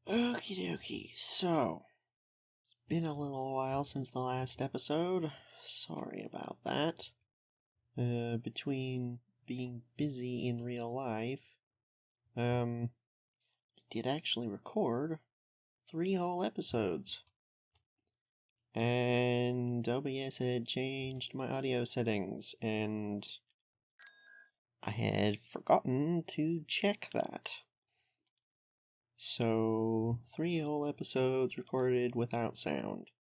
Okie dokie, so, it's been a little while since the last episode. Sorry about that. Between being busy in real life, I did actually record 3 whole episodes. And OBS had changed my audio settings, and I had forgotten to check that. So, 3 whole episodes recorded without sound.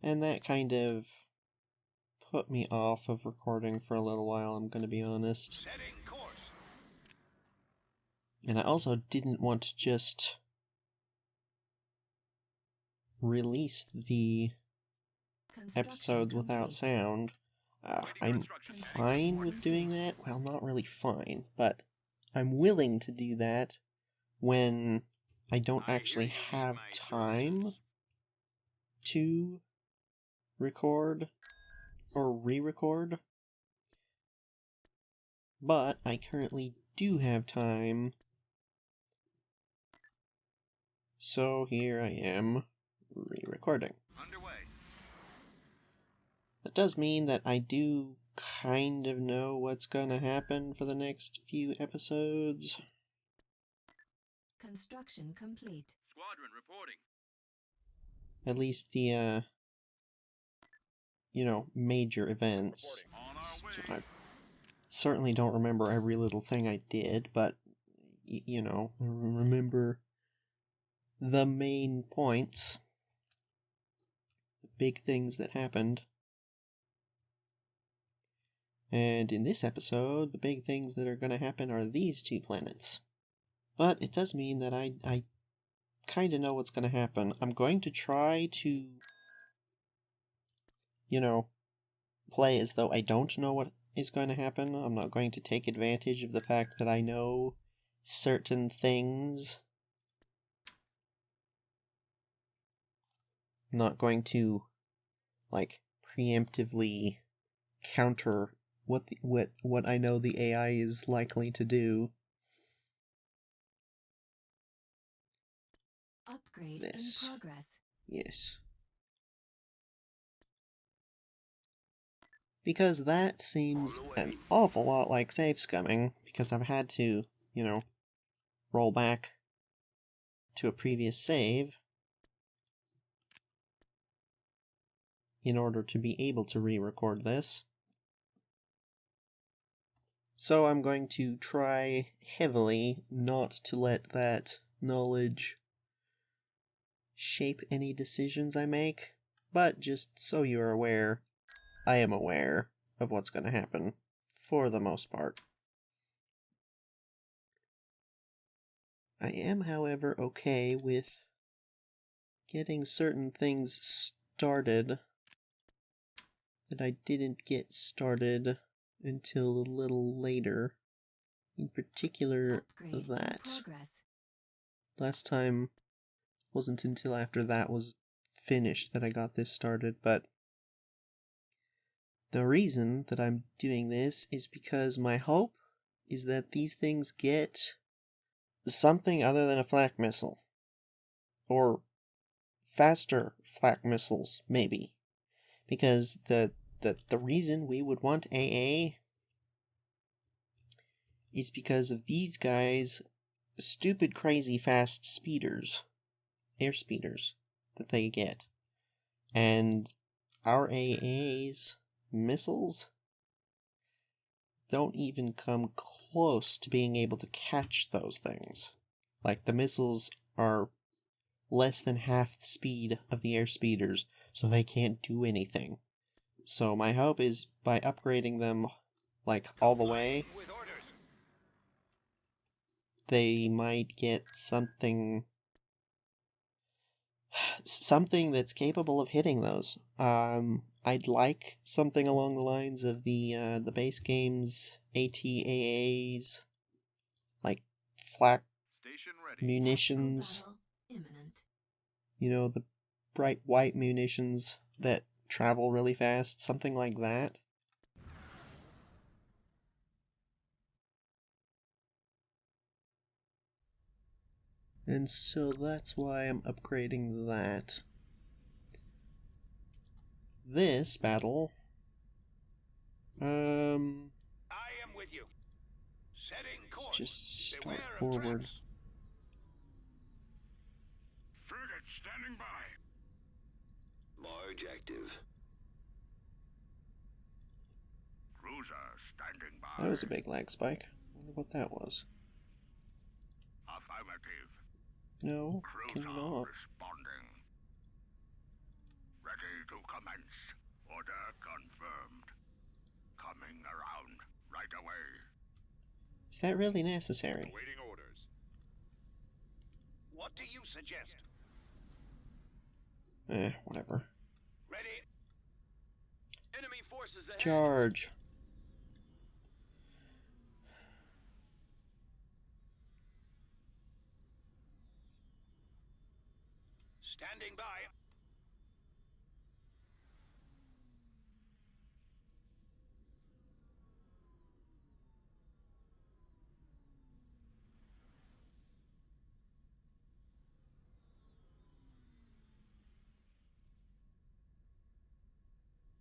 And that kind of put me off of recording for a little while, I'm gonna be honest. And I also didn't want to just release the episodes without sound. I'm fine with doing that. Well, not really fine, but I'm willing to do that when I don't actually have time to record or re-record. But I currently do have time, so here I am re-recording. That does mean that I do kind of know what's gonna happen for the next few episodes. Construction complete. Squadron reporting. At least the, major events. I certainly don't remember every little thing I did, but, I remember the main points. The big things that happened. And in this episode, the big things that are going to happen are these 2 planets. But it does mean that I kind of know what's going to happen. I'm going to try to, play as though I don't know what is going to happen. I'm not going to take advantage of the fact that I know certain things. I'm not going to, preemptively counter what I know the AI is likely to do. Upgrade This. in progress. Yes. Because that seems an awful lot like save scumming, because I've had to, roll back to a previous save in order to be able to re-record this. So I'm going to try heavily not to let that knowledge shape any decisions I make, but just so you're aware, I am aware of what's going to happen, for the most part. I am, however, okay with getting certain things started that I didn't get started until a little later. In particular, Upgrade that. in progress. Last time wasn't until after that was finished that I got this started, but the reason that I'm doing this is because my hope is that these things get something other than a flak missile. Or faster flak missiles, maybe. Because the reason we would want AA is because of these guys' stupid, crazy fast speeders, air speeders, that they get. And our AA's missiles don't even come close to being able to catch those things. Like, the missiles are less than half the speed of the air speeders, so they can't do anything. So my hope is by upgrading them, all the way, they might get something that's capable of hitting those. I'd like something along the lines of the base game's ATAAs, like flak munitions. The bright white munitions that travel really fast, something like that. And so that's why I'm upgrading that. This battle, I am with you. Setting course. Just start Beware of forward. traps. Frigate standing by. Large active. Cruiser standing by. That was a big lag spike. I wonder what that was. Affirmative. No, Cruiser cannot. responding. Ready to commence. Order confirmed. Coming around right away. Is that really necessary? Awaiting orders. What do you suggest? Whatever. Ready? Enemy forces ahead. Charge. Standing by.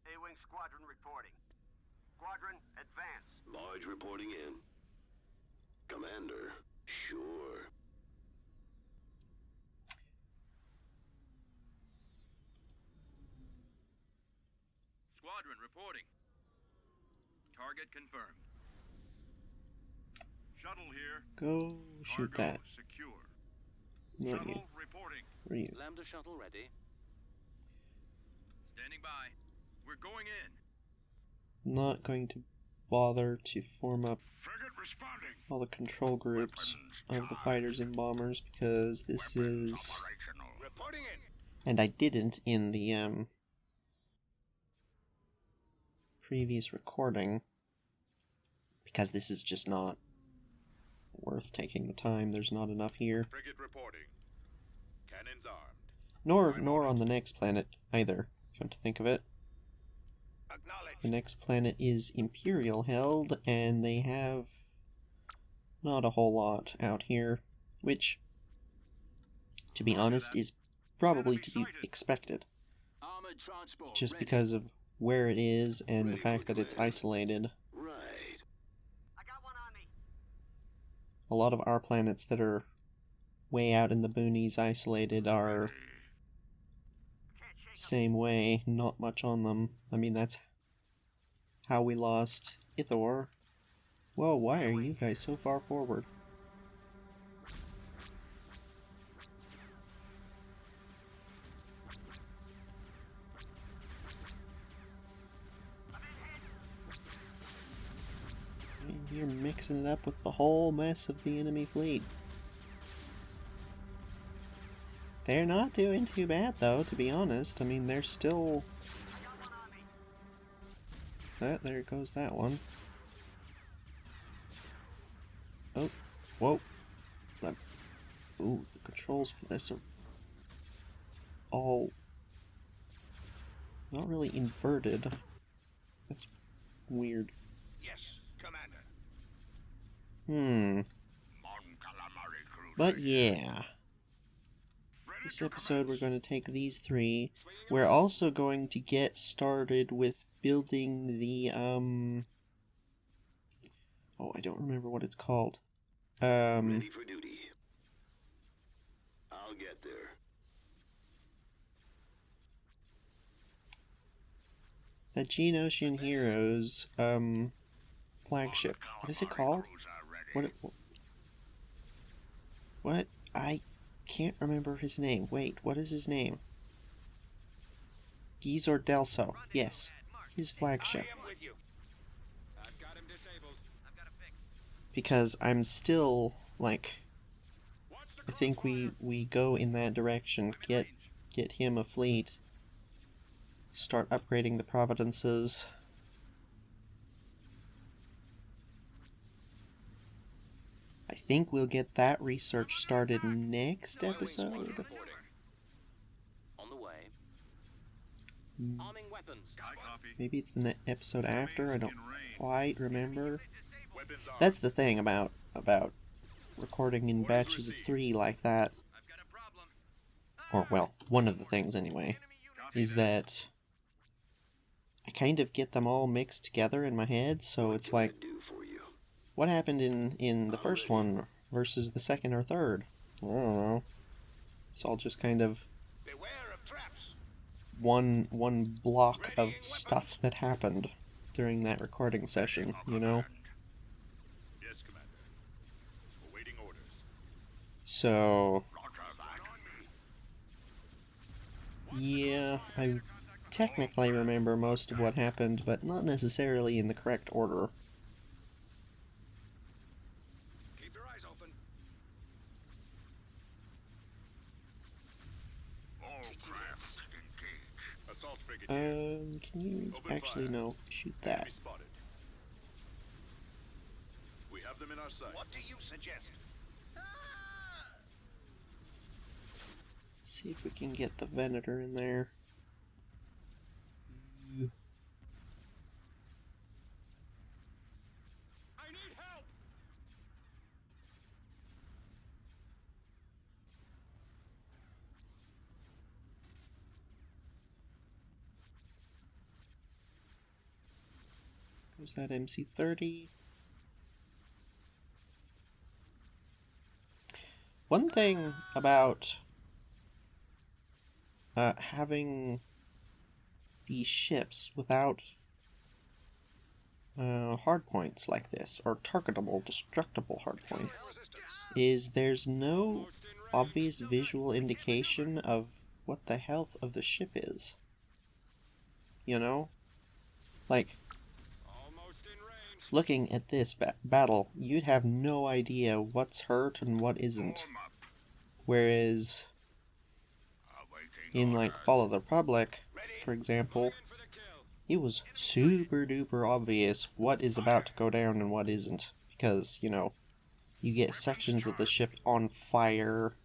A-Wing Squadron reporting. Squadron, advance. Large reporting in. Commander, sure. Squadron reporting. Target confirmed. Shuttle here. Go shoot Cargo that. secure. Not you. Shuttle reporting. Where are you? Lambda shuttle ready. Standing by. We're going in. Not going to bother to form up Frigate responding. all the control groups of the fighters and bombers because this Weapons is, operational. Reporting in. and I didn't in the previous recording because this is just not worth taking the time. There's not enough here, Frigate reporting. Cannons armed. nor on the next planet either. Come to think of it, Acknowledge. the next planet is Imperial held, and they have not a whole lot out here, which, to be honest, is probably to be expected, Armored transport just ready. because of where it is and the fact that it's isolated. Right. I got one on me. A lot of our planets that are way out in the boonies isolated are same way, not much on them. I mean, that's how we lost Ithor. Whoa, why are you guys so far forward? I mean, you're mixing it up with the whole mess of the enemy fleet. They're not doing too bad, though, to be honest. I mean, they're still... there goes that one. Oh, whoa. Ooh, the controls for this are all not really inverted. That's weird. Yes, Commander. Mon Calamari cruiser. But yeah. Ready This to episode we're commence. going to take these three. We're also going to get started with building the oh, I don't remember what it's called. Ready for duty. I'll get there. The Geonosian Heroes flagship. What is it called? What? I can't remember his name. Wait, what is his name? Gizor Delso. Yes, his flagship. I am with you. I've got him disabled. I've got a fix. Because I'm still like, I think we go in that direction. Get him a fleet. Start upgrading the Providences. I think we'll get that research started next episode. On the way. Arming weapons. Maybe it's the episode after. I don't quite remember. Weapons armed. That's the thing about recording in batches of 3 like that. or well, one of the things anyway, is that I kind of get them all mixed together in my head, so it's like, what happened in the first one versus the second or third? I don't know. It's all just kind of Beware of traps. one block of stuff that happened during that recording session, you know? Yes, Commander. Awaiting orders. So, Roger that. yeah, I technically remember most of what happened, but not necessarily in the correct order. Keep your eyes open. All craft engage. Assault frigate here. Can you actually, no, shoot that. Enemy spotted. We have them in our sight. What do you suggest? See if we can get the Venator in there. I need help. There's that MC-30. One thing about having these ships without hardpoints like this, or targetable, destructible hardpoints, is there's no obvious visual indication of what the health of the ship is. You know? Like, Almost in range. looking at this battle, you'd have no idea what's hurt and what isn't. Form up. Whereas Awaiting in like orders. Fall of the Republic, for example, In for the kill. it was super duper obvious what is about to go down and what isn't. Because, you know, you get sections of the ship on fire,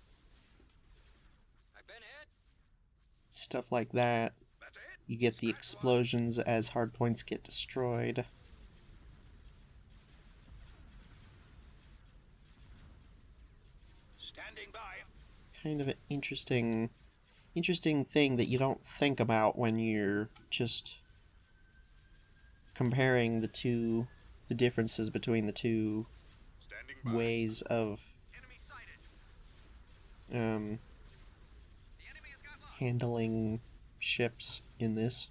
I've been hit. stuff like that. That's it. You get the explosions as hardpoints get destroyed. Standing by. Kind of an interesting thing that you don't think about when you're just comparing the differences between the two Standing by. ways of Enemy sighted. um, The enemy has got lost. handling ships in this.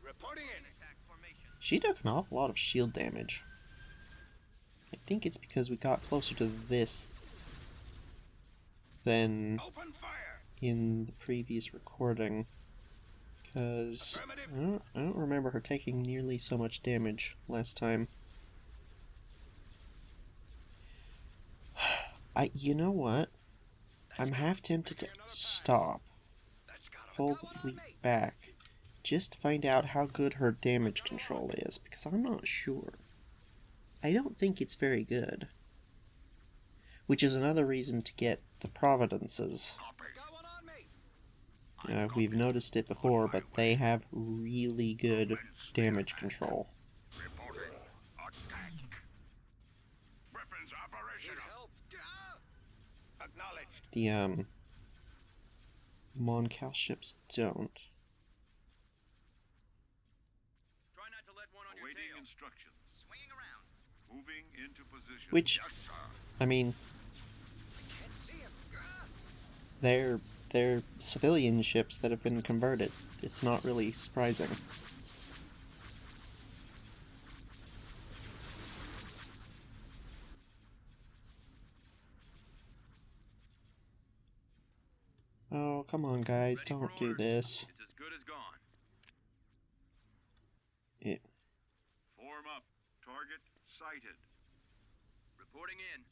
Reporting in. Attack formation. She took an awful lot of shield damage. I think it's because we got closer to this than Open fire. in the previous recording. Because I don't remember her taking nearly so much damage last time. You know what? I'm half tempted to stop, That's got 'em pull the going on fleet me. back, just to find out how good her damage control is, because I'm not sure. I don't think it's very good. Which is another reason to get the Providences. Got one on me. We've noticed it before, but they have really good damage control. Reporting. Attack. Weapons Need operational. help. Acknowledged. The Moncal ships don't. Try not to let one on your Awaiting tail. instructions. Swinging around. Moving into position. Which, Yes, sir. I mean, Can't see him. they're civilian ships that have been converted. It's not really surprising. Oh, come on, guys, Ready for don't do orders. this. It's as good as gone. It, Form up. Target sighted. Reporting in.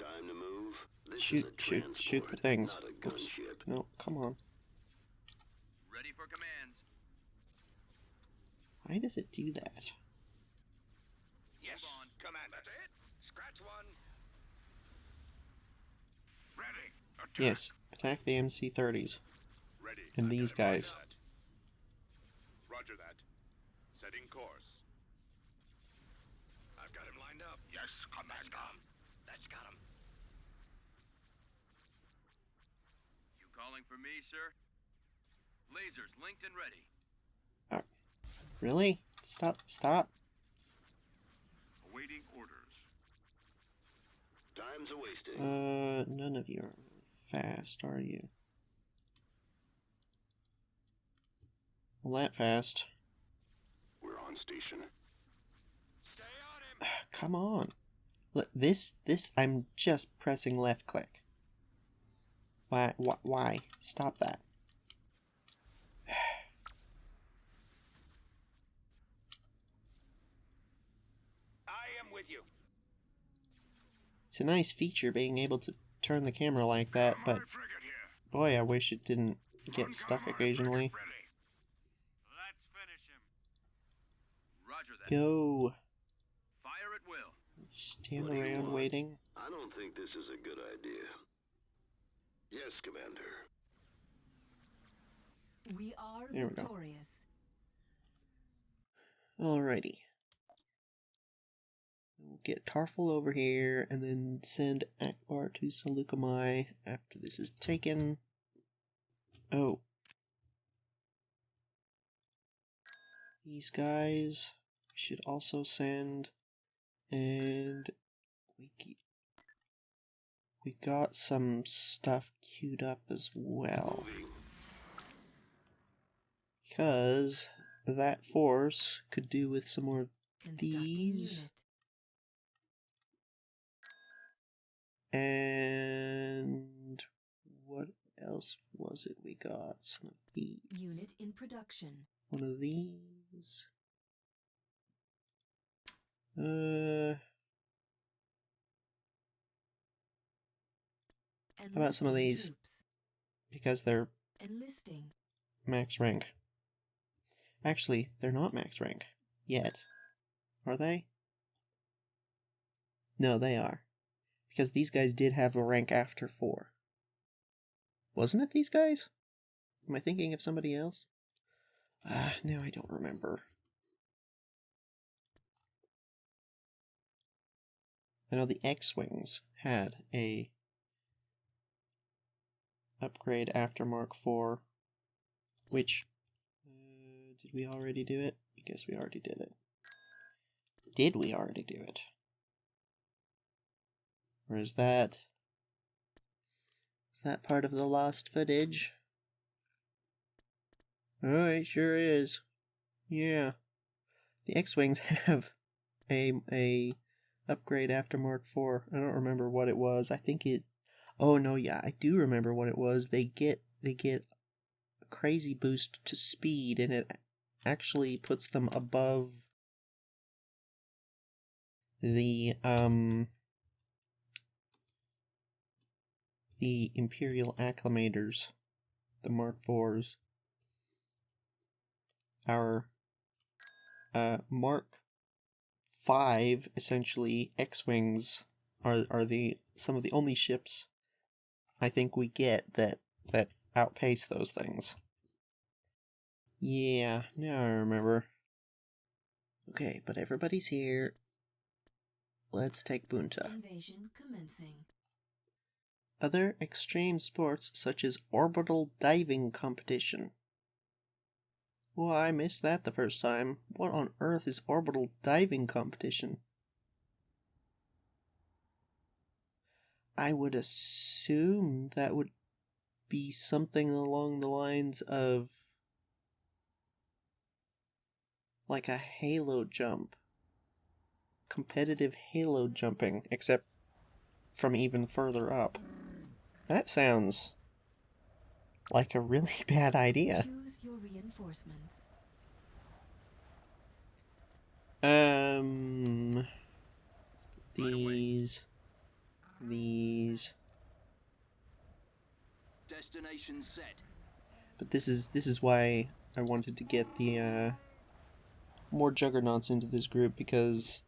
Time to move. This shoot the things. Oops. No, come on. Ready for commands. Why does it do that? Yes, Move on. Commander. That's it. Scratch one. Ready. Attack. Yes, attack the MC-30s. Ready. And these guys. Roger that. Setting course. I've got him lined up. Yes, Commander. That's got him. Calling for me, sir? Lasers linked and ready. Really? Stop. Awaiting orders. Time's a-wasting. None of you are really fast, are you? Well, that fast. We're on station. Stay on him! Come on. Look, this, I'm just pressing left click. Why? Stop that. I am with you. It's a nice feature being able to turn the camera like that, but My frigate here. boy, I wish it didn't get stuck occasionally. Ready. Let's finish him. Roger that. Go. Fire at will. Stand What do you around want? waiting. I don't think this is a good idea. Yes, Commander. We are There we go. victorious. Alrighty. We'll get Tarful over here and then send Akbar to Saleucami after this is taken. Oh. These guys we should also send, and we got some stuff queued up as well. Moving. Because that force could do with some more Constructing these. unit. And what else was it we got? Some of these. Unit in production. One of these. How about some of Enlisting these? troops. Because they're Enlisting. max rank. Actually, they're not max rank. Yet. Are they? No, they are. Because these guys did have a rank after 4. Wasn't it these guys? Am I thinking of somebody else? No, I don't remember. I know the X-Wings had a upgrade after Mark 4, which, did we already do it? I guess we already did it. Did we already do it? Or is that part of the lost footage? Oh, it sure is. Yeah. The X-Wings have a upgrade after Mark 4. I don't remember what it was. I think it... Oh, no, yeah, I do remember what it was. They get a crazy boost to speed, and it actually puts them above the Imperial Acclimators, the Mark 4s. Our Mark 5, essentially, X-Wings are some of the only ships I think we get that outpace those things. Yeah, now I remember. Okay, but everybody's here. Let's take Boonta. Invasion commencing. Other extreme sports such as orbital diving competition. Well, I missed that the first time. What on earth is orbital diving competition? I would assume that would be something along the lines of like a halo jump. Competitive halo jumping, except from even further up. That sounds like a really bad idea. Choose your reinforcements. These. Destination set. But this is why I wanted to get the more juggernauts into this group, because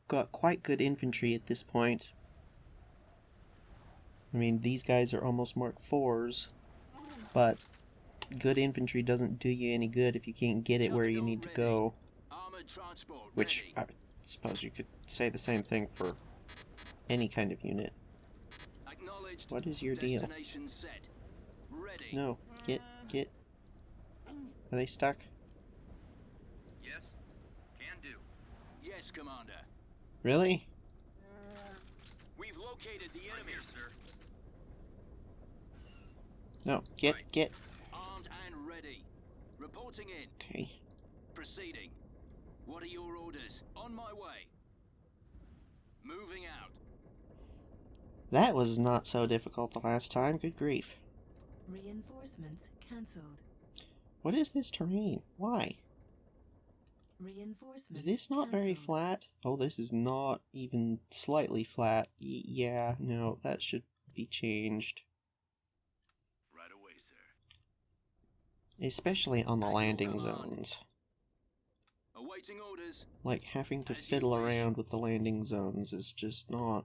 we've got quite good infantry at this point. I mean, these guys are almost Mark 4s, but good infantry doesn't do you any good if you can't get it where you need to go. Armored transport Which ready. I suppose you could say the same thing for any kind of unit. Acknowledge Acknowledged. What is your deal? Destination set. Ready. No, get. Are they stuck? Yes. Can do. Yes, Commander. Really? We've located the enemy, sir. No, get. Armed and ready. Reporting in. Okay. Proceeding. What are your orders? On my way. Moving out. That was not so difficult the last time. Good grief. Reinforcements cancelled. What is this terrain? Why? Reinforcements. Is this not very cancelled. flat? Oh, this is not even slightly flat. Yeah, no, that should be changed. Right away, sir. Especially on the At your landing command. zones. Awaiting orders. Like, having to As you fiddle wish. around with the landing zones is just not...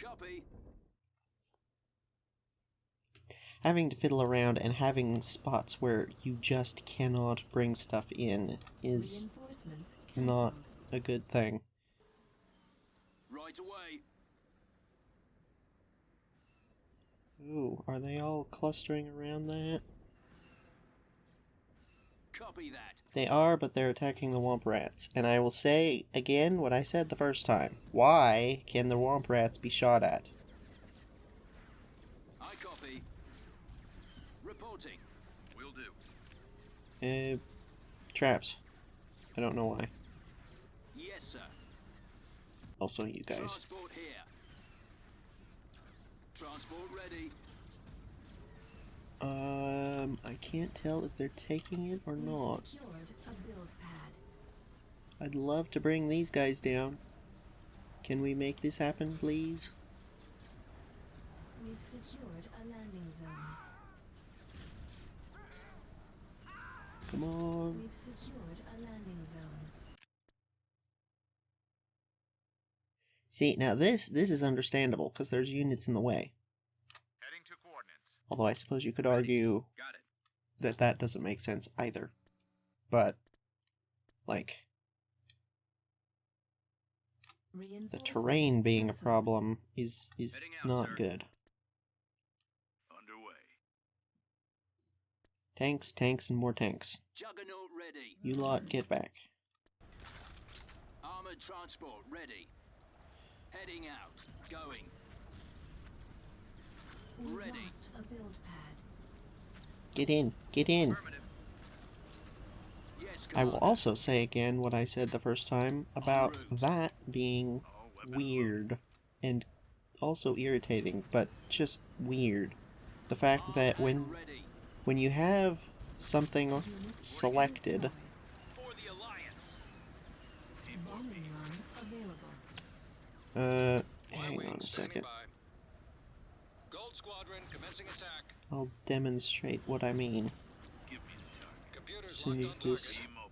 Copy. Having to fiddle around and having spots where you just cannot bring stuff in is Reinforcements not cancelled. a good thing. Right away. Ooh, are they all clustering around that? Copy that. They are, but they're attacking the Womp Rats. And I will say again what I said the first time. Why can the Womp Rats be shot at? I copy. Reporting. Will do. Traps. I don't know why. Yes, sir. Also you guys. Transport here. Transport ready. I can't tell if they're taking it or We've not. secured a build pad. I'd love to bring these guys down. Can we make this happen, please? We've secured a landing zone. Come on. We've secured a landing zone. See, now this is understandable, because there's units in the way. Heading to coordinates. Although I suppose you could argue Got it. that that doesn't make sense either. But, like, the Reinforcements terrain being a cancelled. problem is Heading out, not sir. good. Underway. Tanks, and more tanks. Juggernaut ready. You lot get back. Armored transport ready. Heading out. Going. We've Ready. lost a build pad. Get in. Affirmative. Yes, I will Commander. also say again what I said the first time about route. that being All weapons weird and also irritating, but just weird. The fact Armed that and ready. when you have something Unit selected, destroyed. For the Alliance. Team Bombing working. run available. hang on a second. By. Gold Squadron commencing attack. I'll demonstrate what I mean. Give me the target. Computers As soon as locked on this... target. Immobile.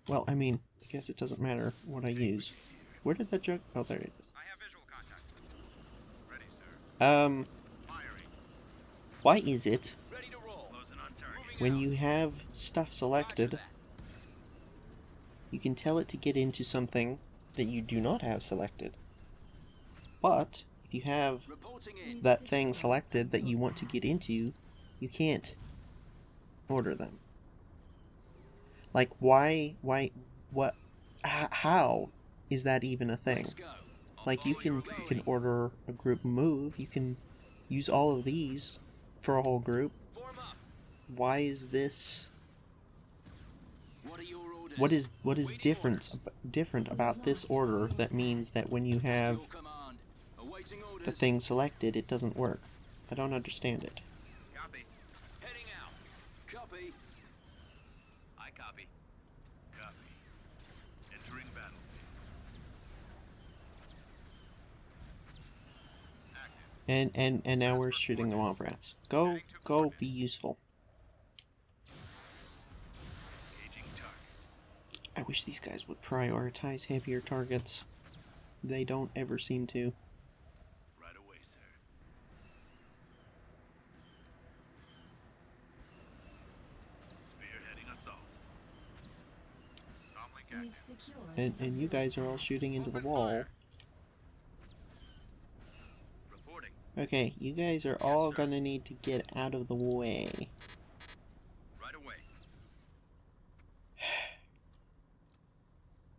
Well, I mean, I guess it doesn't matter what I use. Where did that jug... Oh, there it is. I have visual contact. Ready, sir. Firing. Why is it Ready to roll. Closing on target. Moving when out. you have stuff Roger selected, that. you can tell it to get into something that you do not have selected. But if you have Reporting in. that thing selected that you want to get into, you can't order them. Like, why, what, how is that even a thing? Let's go. I'll Like, you follow your can lead. order a group move, you can use all of these for a whole group. Form up. Why is this... What are your orders? What is different about this order that means that when you have Your command. Awaiting orders. the thing selected, it doesn't work? I don't understand it. Copy. Heading out. Copy. I copy. Copy. Entering battlefield. Active. And now we're shooting the Womp Rats. Go be useful. Engaging target. I wish these guys would prioritize heavier targets. They don't ever seem to. Right away, sir. Spearheading assault. Comlink We've active. secured. And you guys are all shooting into the wall. Reporting. Okay, you guys are all gonna need to get out of the way. Right away.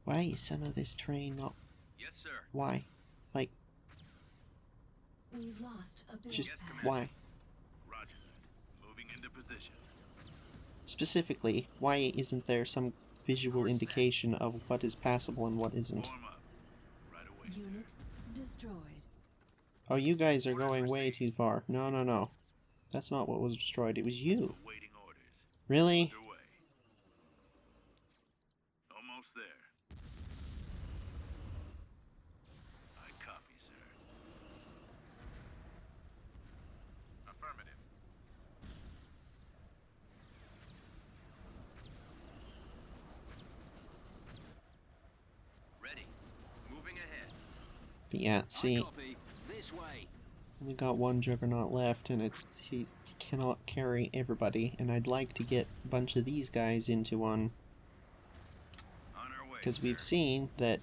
Why is some of this terrain not... Yes, sir. Why? Like, We've lost a build just pad. why? Roger that. Moving into position. Specifically, why isn't there some visual indication of what is passable and what isn't? Form up. Right away. Unit destroyed. Oh, you guys are going way too far. No, no, no. That's not what was destroyed. It was you. Awaiting orders. Really? Underway. Almost there. I copy, sir. Affirmative. Ready. Moving ahead. But yeah, I see, copy. This way. only got one Juggernaut left, and he cannot carry everybody, and I'd like to get a bunch of these guys into one, On our way. because we've sir. seen that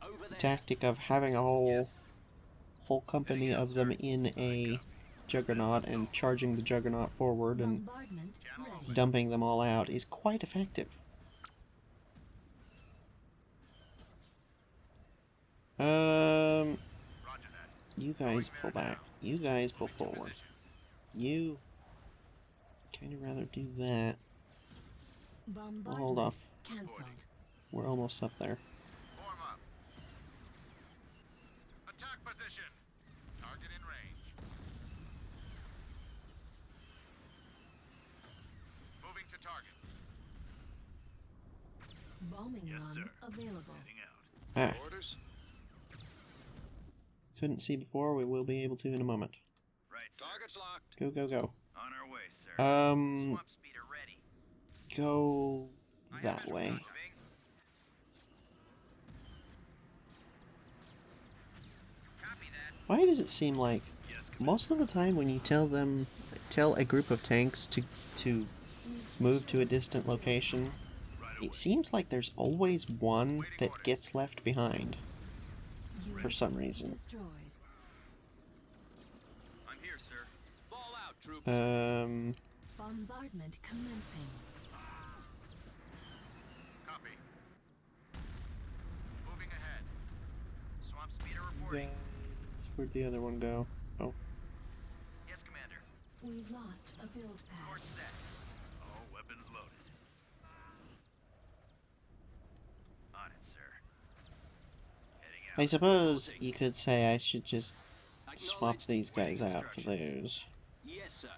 Over the there. tactic of having a whole company of them in a Juggernaut and charging the Juggernaut forward and Bombardment ready. dumping them all out is quite effective. Roger that. You guys pull back. You guys pull forward. You kind of rather do that. Bombardment Well, hold off. cancelled. We're almost up there. Form up. Attack position. Target in range. Moving to target. Bombing Yes, run sir. available. Heading out. Ah, Orders? couldn't see before. We will be able to in a moment. Right. Target's locked. Go, go, go. On our way, sir. Um, Swamp speeder ready. go I have that visual way. contact. Copy that. Why does it seem like Yes, most of the time when you tell a group of tanks to move to a distant location, right away. it seems like there's always one that gets left behind for Unit some reason. destroyed. I'm here, sir. Ball out, troop. Bombardment commencing. Copy. Moving ahead. Swamp speeder reporting. Guys, where'd the other one go? Oh, Yes, Commander. We've lost a build Course pad. set. All weapons loaded. On it, sir. Heading out. I suppose you could say I should just swap Acknowledged. these guys Waiting out for instruction. those. Yes, sir.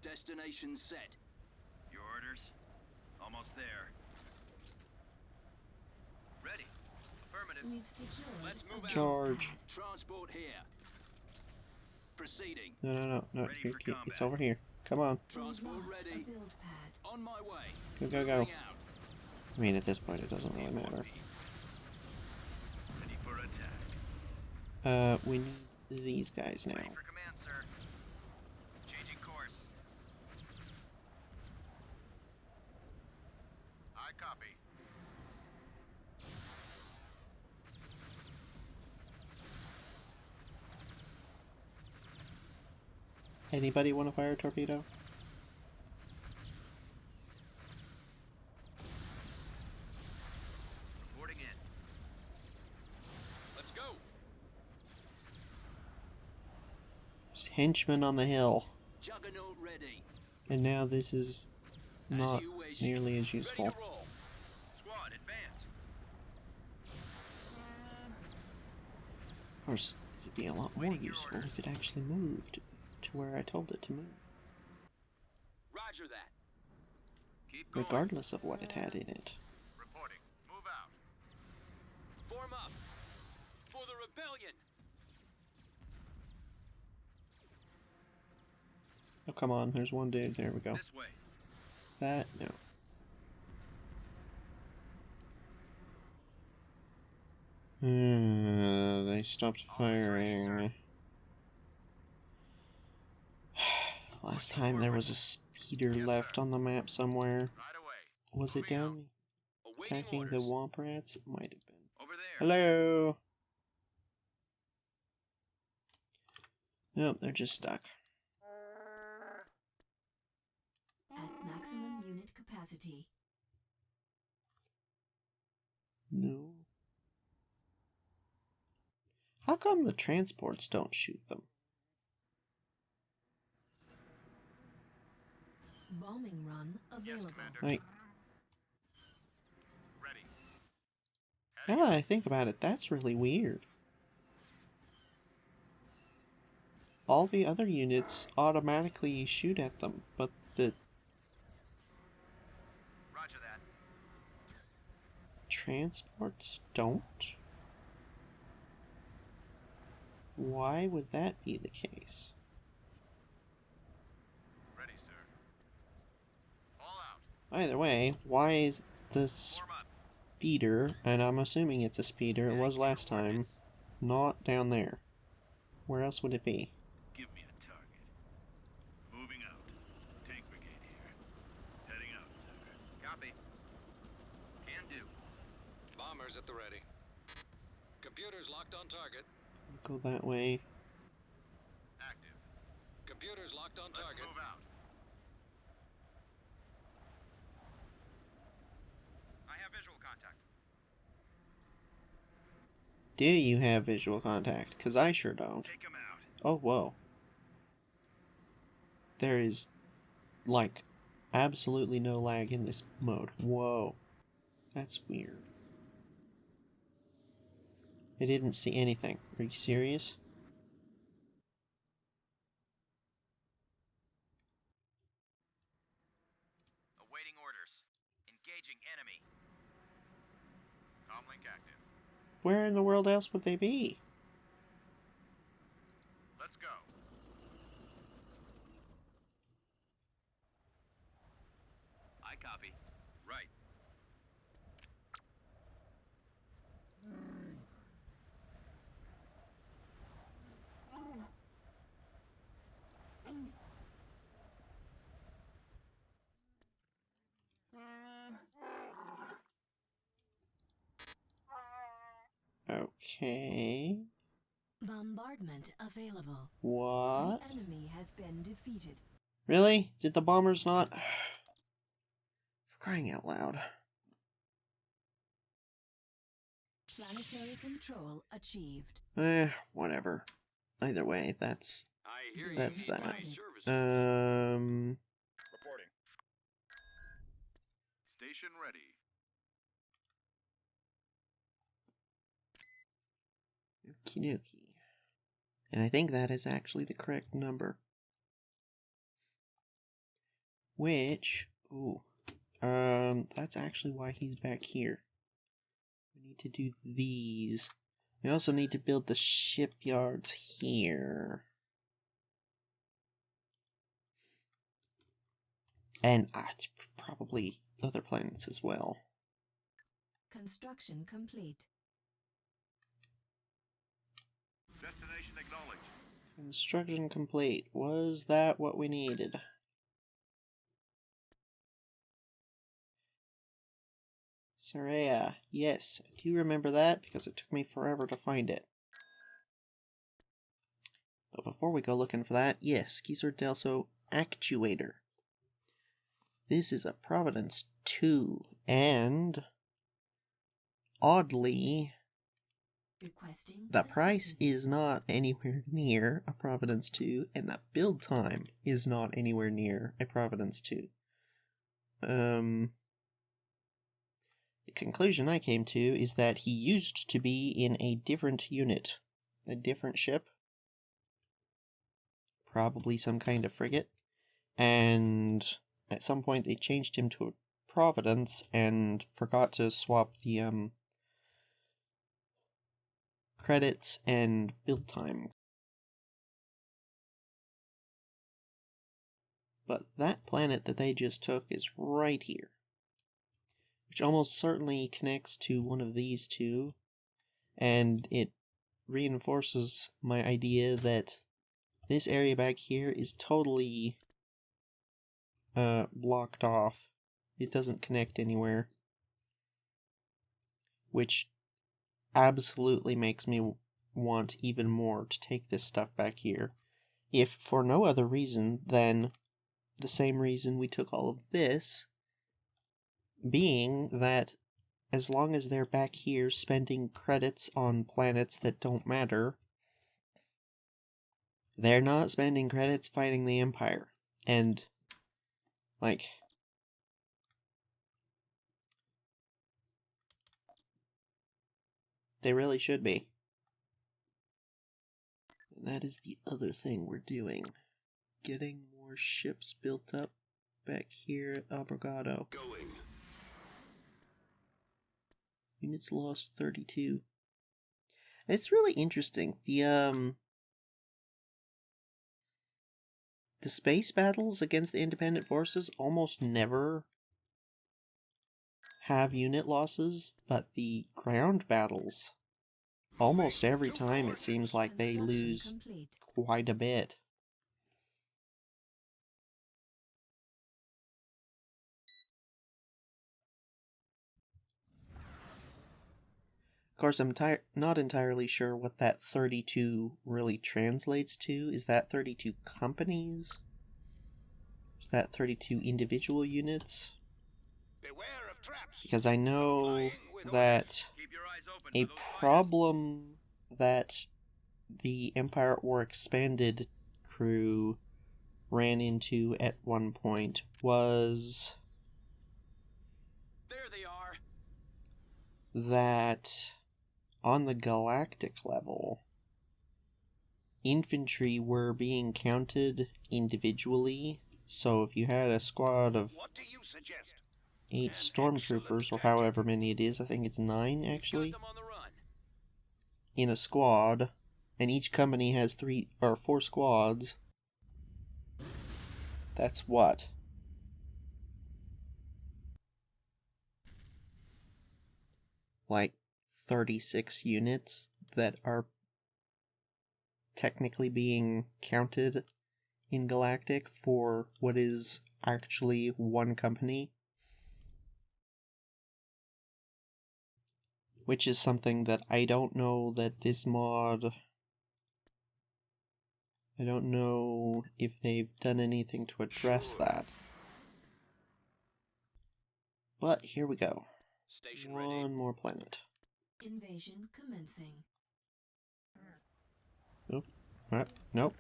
Destination set. Your orders? Almost there. Ready. Affirmative. We've secured Let's a move out. build Charge. pad. Transport here. Proceeding. No, no, no, no. Ready for It's combat. over here. Come on. We've Transport lost a ready. build pad. On my way. Go, go, go. Moving out. I mean, at this point, it doesn't really matter. Ready for attack. We need these guys now. Ready for command, sir. Changing course. I copy. Anybody want to fire a torpedo? Boarding in. Let's go. There's henchmen on the hill. Juggernaut ready. And now this is not you wish. nearly as Ready useful. to roll. Squad, advance. Of course, it'd be a lot more useful if it actually moved to where I told it to move, Roger that. Keep going. regardless of what it had in it. Reporting. Move out. Form up. For the rebellion. Oh, come on, there's one dude. There we go. This way. That, no. They stopped firing. Last time there was a speeder left on the map somewhere. Right away. Was it Moving out. down Awaiting attacking the orders. Womp Rats? It might have been. Over there. Hello? Nope, they're just stuck. At maximum unit capacity. No. How come the transports don't shoot them? Bombing run available. Like, Ready. now that I think about it, that's really weird. All the other units automatically shoot at them, but the Roger that. transports don't? Why would that be the case? Ready, sir. All out. Either way, why is the Form up. speeder, and I'm assuming it's a speeder, it was last time, not down there? Where else would it be? Give me a target. Moving out. Tank brigade here. Heading out, sir. Copy. Can do. Bombers at the ready. Computers locked on target. Go that way. Active. Computers locked on Let's target. move out. I have visual contact. Do you have visual contact? Because I sure don't. Take him out. Oh, whoa. There is, like, absolutely no lag in this mode. Whoa. That's weird. I didn't see anything. Are you serious? Awaiting orders. Engaging enemy. Comlink active. Where in the world else would they be? Let's go. I copy. Right. Okay. Bombardment available. What? The enemy has been defeated. Really? Did the bombers not? For crying out loud. Planetary control achieved. Whatever. Either way, that's I hear That's you need that. my services. Reporting. Station ready. okie dokie. And I think that is actually the correct number. Which, ooh, that's actually why he's back here. We need to do these. We also need to build the shipyards here. And probably other planets as well. Construction complete. Destination acknowledged. Construction complete. Was that what we needed? Saraya. Yes, I do remember that because it took me forever to find it. But before we go looking for that, yes, Geezer Delso Actuator. This is a Providence 2, and oddly, Requesting the price assistance. is not anywhere near a Providence 2, and the build time is not anywhere near a Providence 2. The conclusion I came to is that he used to be in a different unit, a different ship, probably some kind of frigate, and at some point they changed him to a Providence and forgot to swap the credits and build time. But that planet that they just took is right here, which almost certainly connects to one of these two, and it reinforces my idea that this area back here is totally blocked off. It doesn't connect anywhere, which absolutely makes me want even more to take this stuff back here if for no other reason than the same reason we took all of this, being that as long as they're back here spending credits on planets that don't matter, they're not spending credits fighting the Empire. And, like, they really should be. And that is the other thing we're doing. Getting more ships built up back here at Abrogado. Going. Units lost 32. It's really interesting. The space battles against the independent forces almost never have unit losses, but the ground battles, almost every time it seems like they lose Complete. quite a bit. Of course, I'm not entirely sure what that 32 really translates to. Is that 32 companies? Is that 32 individual units? Beware of traps. Because I know that Keep your eyes open a for those fighters. problem that the Empire at War Expanded crew ran into at one point was There they are. that on the galactic level, infantry were being counted individually. So if you had a squad of What do you suggest? 8 stormtroopers, or however many it is, I think it's 9 actually, Got them on the run. in a squad, and each company has 3 or 4 squads, that's what? Like 36 units that are technically being counted in Galactic for what is actually one company. Which is something that I don't know that this mod... I don't know if they've done anything to address that. But here we go. Station ready. One more planet. Invasion commencing. Nope. Nope.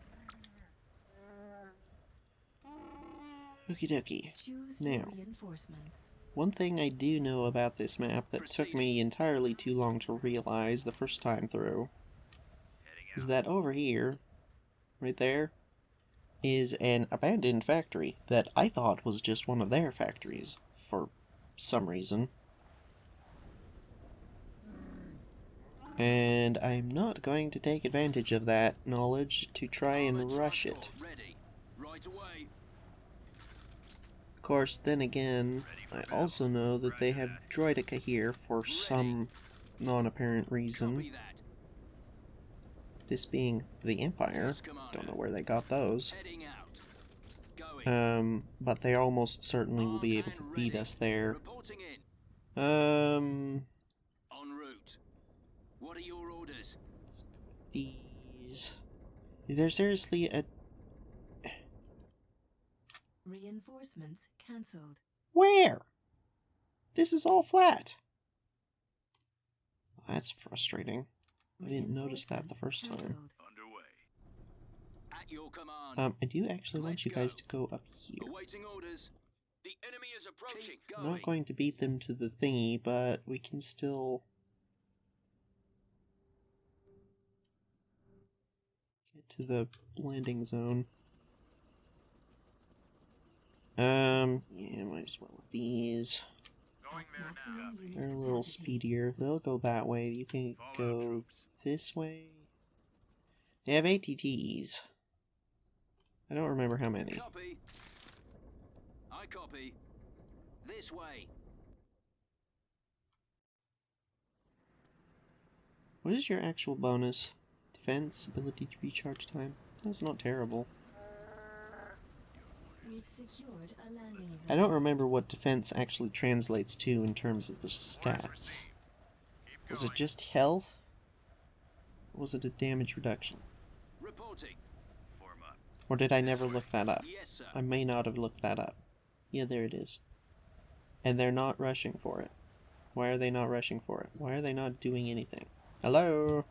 Okie dokie. Choose Now. reinforcements. One thing I do know about this map that took me entirely too long to realize the first time through is that over here, right there, is an abandoned factory that I thought was just one of their factories for some reason. And I'm not going to take advantage of that knowledge to try and Armored rush transport it. Ready. Right away. Of course, then again, I also know that they have Droidica here for some non-apparent reason. Copy that. This being the Empire. Yes, Commander. Don't know where they got those. Heading out. Going. But they almost certainly will be able Armed to and beat ready. us there. Reporting in. Um, En route. What are your orders? these... There's seriously a... Reinforcements cancelled. Where? This is all flat. That's frustrating. I didn't notice that the first time. Cancelled. Underway. At your command. I do actually want you guys to go up here. Awaiting orders. The enemy is approaching. Keep I'm going. not going to beat them to the thingy, but we can still get to the landing zone. Yeah, might as well with these. Going there now. Maximum unit They're a little capacity. speedier. They'll go that way. You can Follow go troops. this way. They have ATTs. I don't remember how many. Copy. I copy. This way. What is your actual bonus? Defense, ability to recharge time? That's not terrible. We've secured a landing zone. I don't remember what defense actually translates to in terms of the stats. Keep Was it going. just health? Or was it a damage reduction? Reporting. Form up. Or did I never look that up? Yes, sir. I may not have looked that up. Yeah, there it is. And they're not rushing for it. Why are they not rushing for it? Why are they not doing anything? Hello?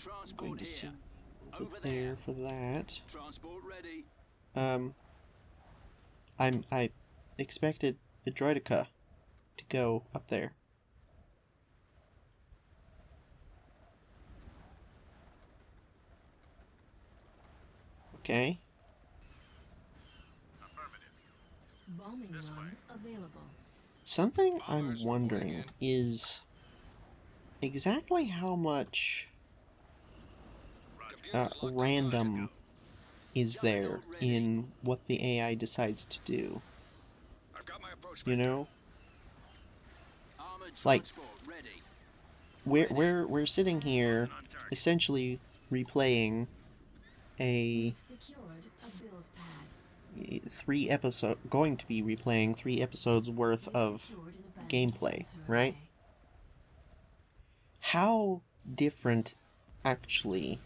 I'm going Transport to here. send you Over there there. for that. Transport ready. I expected the droideka to go up there. Okay. Bombing run available. Something Bombers I'm reporting wondering in. is exactly how much Computers locked on random target. is there in what the AI decides to do. I've got my approach You vector. know? Armored Like- transport ready. We're sitting here essentially replaying a We've secured a build pad. going to be replaying 3 episodes worth We've of secured an abandoned gameplay, sensor right? array. How different actually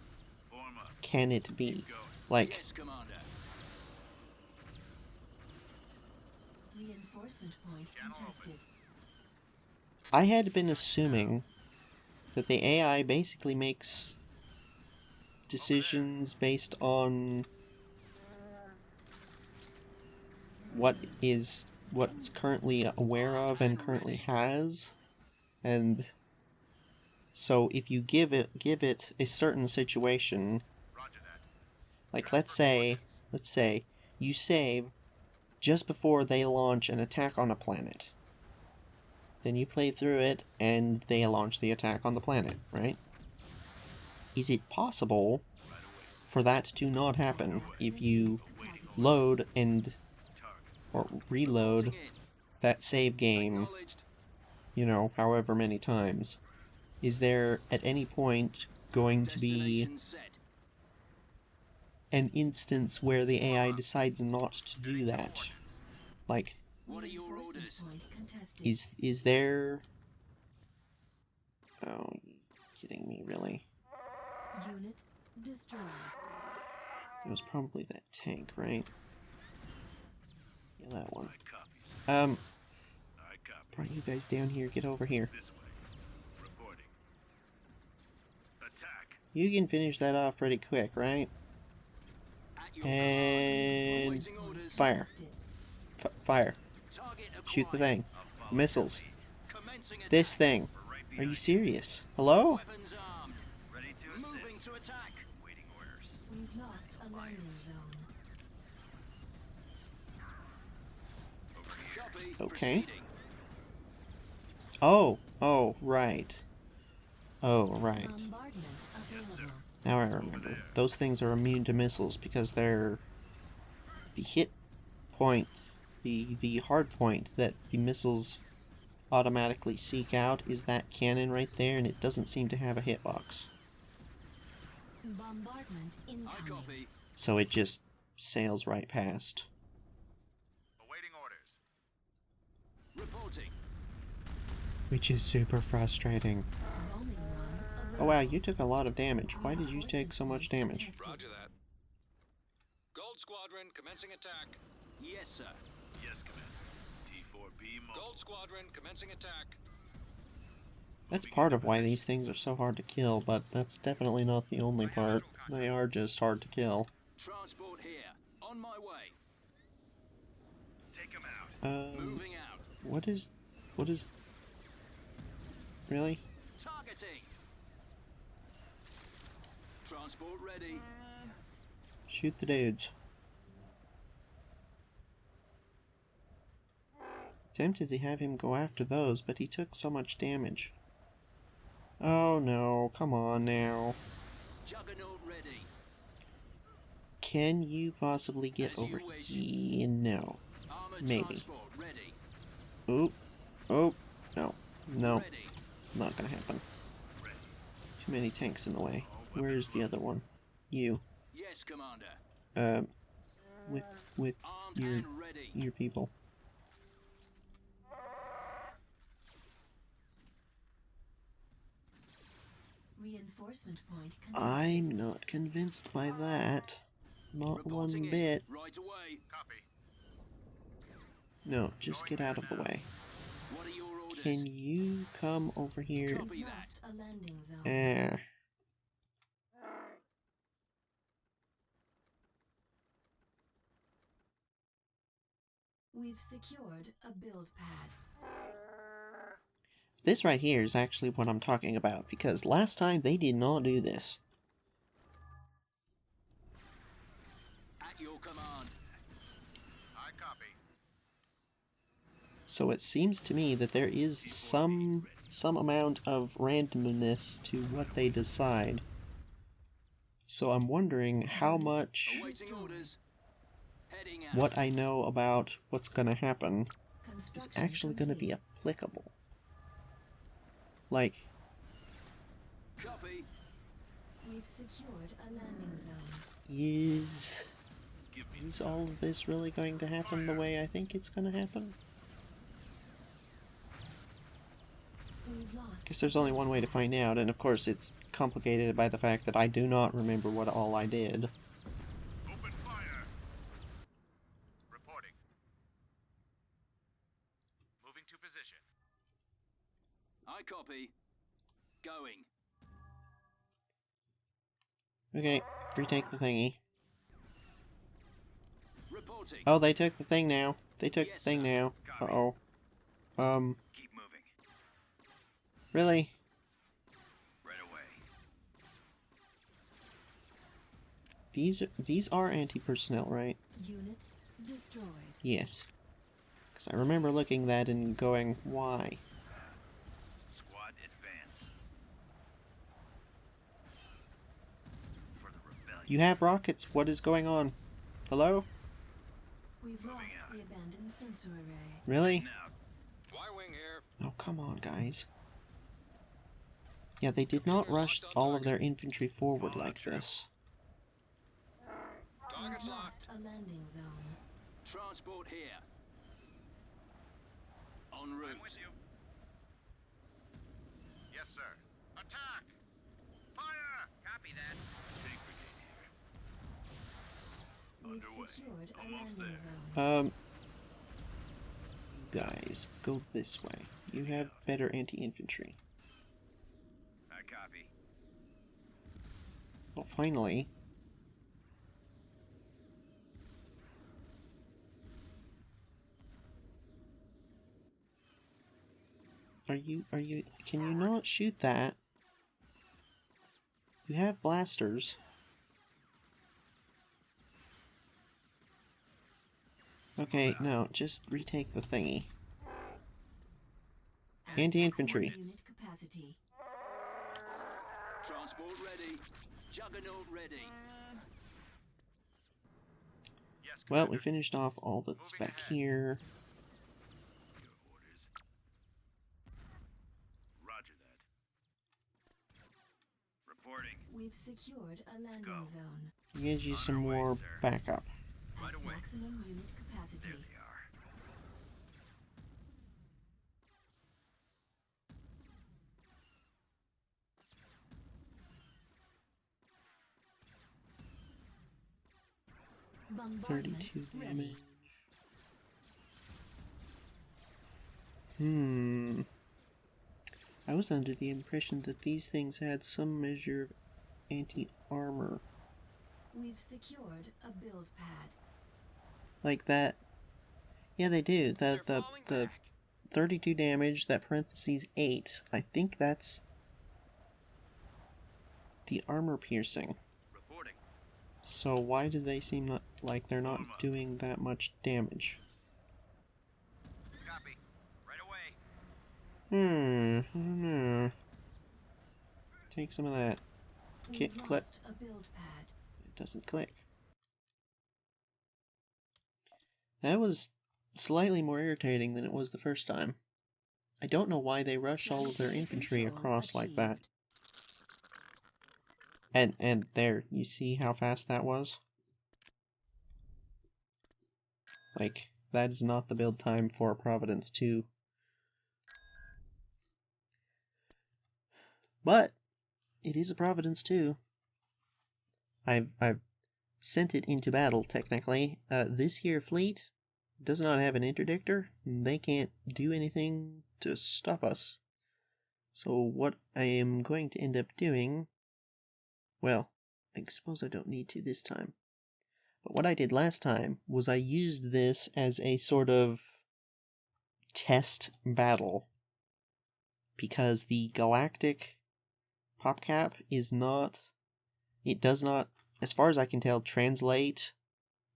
Form up. can it be? Keep going. Like, Yes, Commander. Reinforcement point contested. I had been assuming that the AI basically makes decisions based on what's currently aware of and currently has, and so if you give it a certain situation, Roger that. like let's say you save just before they launch an attack on a planet. Then you play through it and they launch the attack on the planet, right? Is it possible for that to not happen if you load and or reload Closing in. that save game, Acknowledged. you know, however many times? Is there at any point going to be Destination set. an instance where the AI decides not to do that? Like, What are your Reinforcement orders? point contested. is there... Oh, you kidding me, really? Unit destroyed. It was probably that tank, right? Yeah, that one. I copy. I copy. Brought you guys down here, get over here. This way. Reporting. Attack. You can finish that off pretty quick, right? At your And... Waiting orders. fire. Contested. Fire. Target Shoot the acquired. thing. Missiles. Commencing attack. This thing. We're right Are behind you serious? Hello? Weapons armed. Ready to Moving assist. to attack. Waiting orders. We've lost a landing zone. Over here. Copy. Okay. Proceeding. Oh, right. Oh, right. Bombardment available. Now I remember. Those things are immune to missiles because they're... The hit point, the hard point that the missiles automatically seek out is that cannon right there, and it doesn't seem to have a hitbox. Bombardment I incoming. copy. So it just sails right past. Awaiting orders. Reporting. Which is super frustrating. Bombing run Oh wow, available. you took a lot of damage. Why did you take so much damage? Roger that. Gold Squadron commencing attack. Yes, sir. Yes, Commander. T4B mobile. Gold Squadron commencing attack. That's part of why these things are so hard to kill, but that's definitely not the only part. They are just hard to kill. Transport here. On my way. Take him out. Moving out. What is... Really? Targeting. Transport ready. Shoot the dudes. Tempted to have him go after those, but he took so much damage. Oh no, come on now. Juggernaut ready. Can you possibly get As you over wish. here? No. Armored Maybe. transport ready. Oh, no, no, Ready. not gonna happen. Too many tanks in the way. Where's the other one? You. Yes, Commander. With Armed your and ready. your people. Reinforcement point I'm not convinced by that. Not one Reporting in. bit. Right away. Copy. No, just get out of the way. What are your orders? Can you come over here? Copy that. Lost a landing zone. Ah. We've secured a build pad. This right here is actually what I'm talking about, because last time they did not do this. At your command. I copy. So it seems to me that there is some amount of randomness to what they decide. So I'm wondering how much Awaiting orders. Heading out. what I know about what's gonna happen is Construction actually gonna be complete. applicable. Like, Copy. We've secured a landing zone. is Give me all of this really going to happen the way I think it's gonna happen? We've lost. Guess there's only one way to find out, and of course it's complicated by the fact that I do not remember what all I did. open fire. Reporting. Moving to position. I copy. Going. Okay, retake the thingy. Reporting. Oh, they took the thing now. They took the Yes, thing sir. now. Uh-oh. Keep moving. Really? Right away. These are anti-personnel, right? Unit destroyed. Yes. Because I remember looking at that and going, why? Squad advance. For the rebellion. You have rockets. What is going on? Hello? We've lost out. the abandoned sensor array. Really? Now, Y-wing here. Oh, come on, guys. Yeah, they did not rush all of their infantry forward like this. Target's We've locked. lost a landing zone. Transport here. En route. I'm with you. Yes, sir. Attack! Fire! Copy that. Tank brigade here. We've Underway. secured a Almost landing there. zone. Guys, go this way. You have better anti-infantry. I copy. Well, finally. Can you not shoot that? You have blasters. Okay, no, just retake the thingy. Anti-infantry. Unit capacity. Transport ready. Juggernaut ready. Yes, Well, Commander. we finished off all that's Moving back ahead. here. Your orders. Roger that. Reporting. We've secured a landing Go. zone. Gives you some Underway, more sir. backup. Right At away. maximum unit There capacity. they are. Bombardment 32 ready. damage. I was under the impression that these things had some measure of anti-armor. We've secured a build pad. Like that. Yeah, they do. They're The falling the back. 32 damage, that parentheses 8. I think that's the armor piercing. Reporting. So why do they seem not like they're not doing that much damage? Copy. Right away. I don't know. Take some of that. We've Clip. lost a build pad. It doesn't click. That was slightly more irritating than it was the first time. I don't know why they rush all of their infantry Control across like that. achieved. And there, you see how fast that was? Like, that is not the build time for Providence 2. But it is a Providence too. I've sent it into battle, technically. This here fleet does not have an interdictor. They can't do anything to stop us. So what I am going to end up doing... Well, I suppose I don't need to this time. But what I did last time was I used this as a sort of test battle. Because the Galactic PopCap is not... It does not, as far as I can tell, translate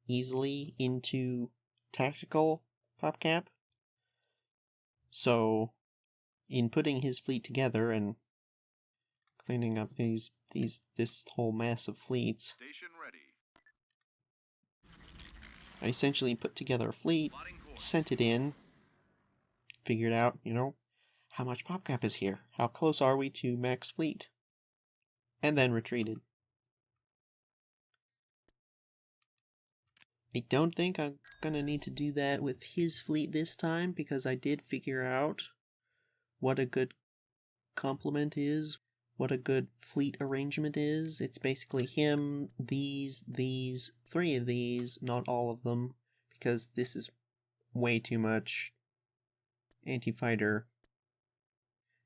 easily into tactical PopCap. So, in putting his fleet together and cleaning up this whole mass of fleets, Station ready. I essentially put together a fleet, Plotting course. sent it in, figured out, how much PopCap is here, how close are we to max fleet, and then retreated. I don't think I'm gonna need to do that with his fleet this time, because I did figure out what a good complement is, what a good fleet arrangement is. It's basically him, these, 3 of these, not all of them, because this is way too much anti-fighter.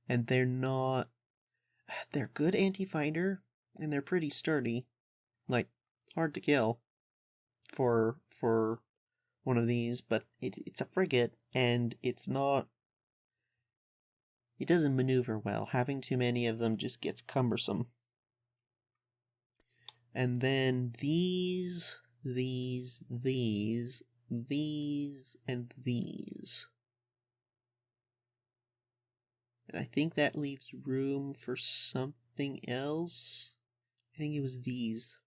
And they're not... They're good anti-fighter, and they're pretty sturdy. Like, hard to kill for one of these, but it's a frigate, and it's not... It doesn't maneuver well. Having too many of them just gets cumbersome. And then these, and these. And I think that leaves room for something else. I think it was these.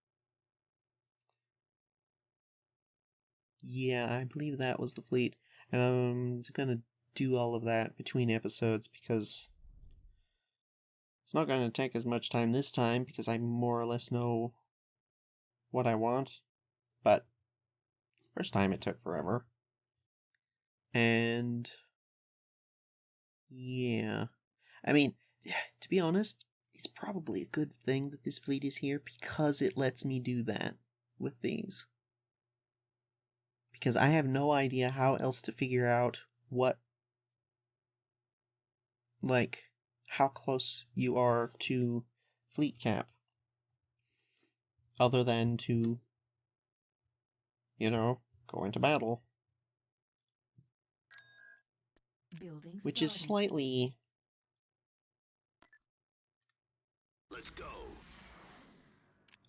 Yeah, I believe that was the fleet. And I'm gonna do all of that between episodes because it's not gonna take as much time this time because I more or less know what I want. But first time it took forever. And yeah. I mean, to be honest, it's probably a good thing that this fleet is here because it lets me do that with these. Because I have no idea how else to figure out how close you are to fleet cap. Other than to, go into battle. Building Which is started. slightly... Let's go.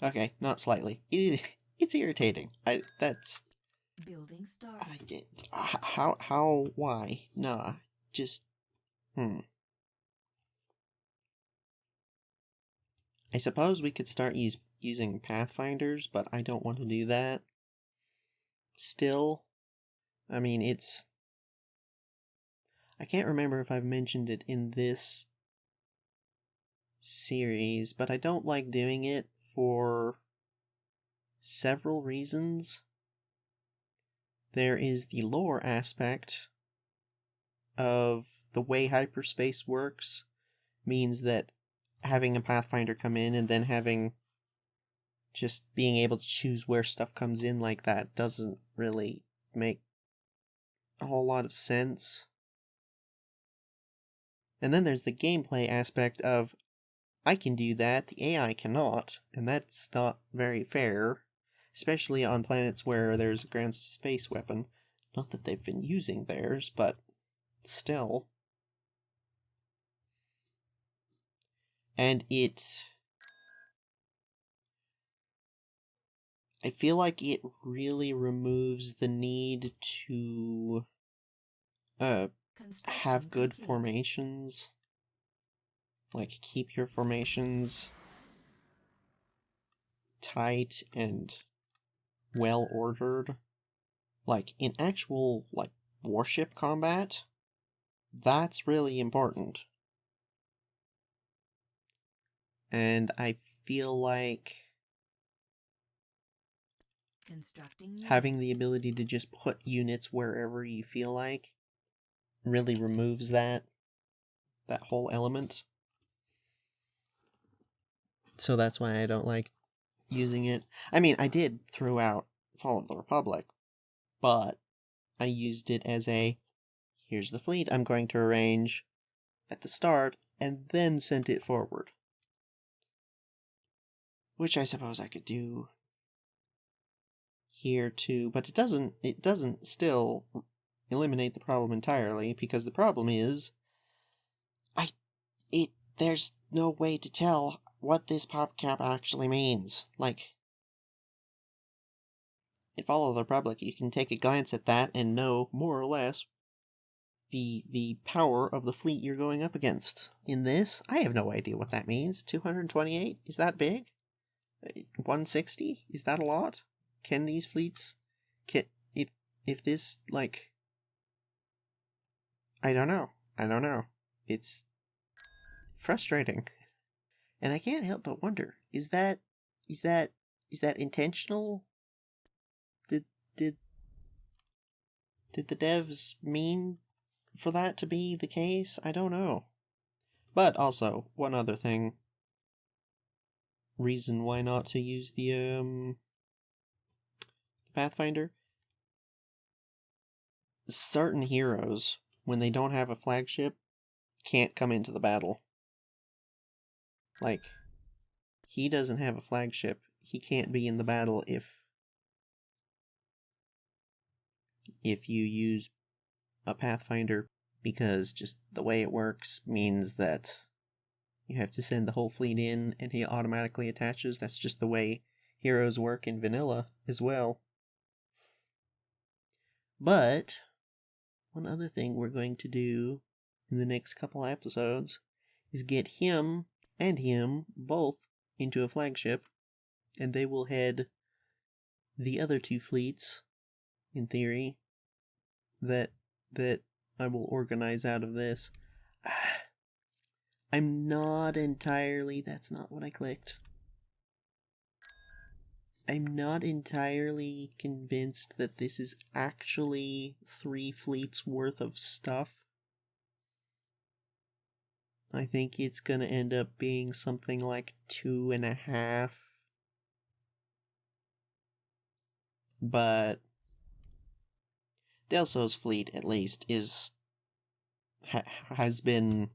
Okay, not slightly. It's irritating. Building started. Why? Nah, just... I suppose we could start using Pathfinders, but I don't want to do that. Still, I mean, it's... I can't remember if I've mentioned it in this series, but I don't like doing it for several reasons. There is the lore aspect of the way hyperspace works, means that having a Pathfinder come in and then just being able to choose where stuff comes in like that doesn't really make a whole lot of sense. And then there's the gameplay aspect of, I can do that, the AI cannot, and that's not very fair, especially on planets where there's a ground to space weapon. Not that they've been using theirs, but still. And I feel like it really removes the need to have good Construction complete. formations. Like, keep your formations tight and well ordered. Like, in actual, warship combat, that's really important. And I feel like Constructing unit. having the ability to just put units wherever you feel like really removes that whole element. So that's why I don't like using it. I mean, I did throughout Fall of the Republic, but I used it as a, here's the fleet I'm going to arrange at the start, and then sent it forward. Which I suppose I could do here too, but it doesn't still eliminate the problem entirely, because the problem is there's no way to tell what this PopCap actually means. Like, in Fall of the Republic, you can take a glance at that and know more or less the power of the fleet you're going up against. In this, I have no idea what that means. 228? Is that big? 160? Is that a lot? Can these fleets... If this, like... I don't know. It's frustrating. And I can't help but wonder, is that intentional? Did the devs mean for that to be the case? I don't know. But also, one other thing. Reason why not to use the Pathfinder? Certain heroes, when they don't have a flagship, can't come into the battle. Like, he doesn't have a flagship. He can't be in the battle if you use a Pathfinder, because just the way it works means that you have to send the whole fleet in and he automatically attaches. That's just the way heroes work in vanilla as well. But one other thing we're going to do in the next couple episodes is get him and him both into a flagship, and they will head the other two fleets, in theory, that I will organize out of this. I'm not entirely... That's not what I clicked. I'm not entirely convinced that this is actually 3 fleets worth of stuff. I think it's gonna end up being something like 2.5. But Delso's fleet, at least, has been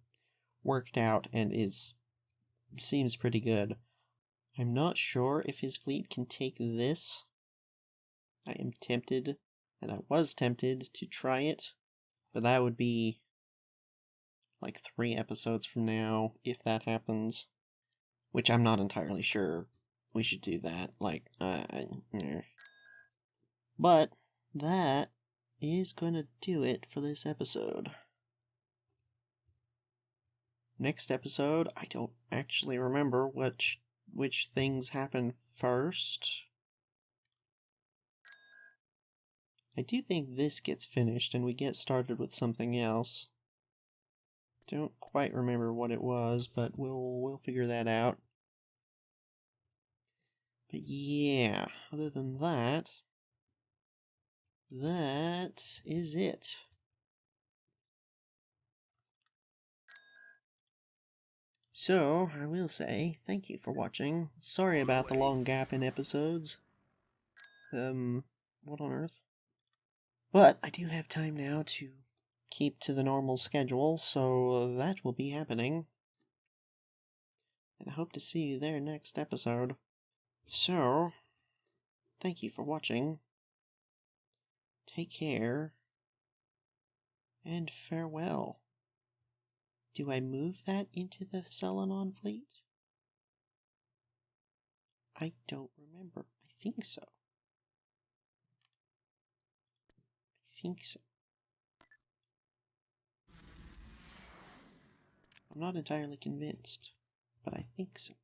worked out and seems pretty good. I'm not sure if his fleet can take this. I am tempted, and I was tempted to try it, but that would be like 3 episodes from now, if that happens. Which I'm not entirely sure we should do that. Like, But that is gonna do it for this episode. Next episode, I don't actually remember which things happen first. I do think this gets finished and we get started with something else. Don't quite remember what it was, but we'll figure that out. But yeah, other than that, that is it. So, I will say, thank you for watching. Sorry about the long gap in episodes. What on earth? But I do have time now to keep to the normal schedule, so that will be happening. And I hope to see you there next episode. So, thank you for watching. Take care. And farewell. Do I move that into the Selenon fleet? I don't remember. I think so. I'm not entirely convinced, but I think so.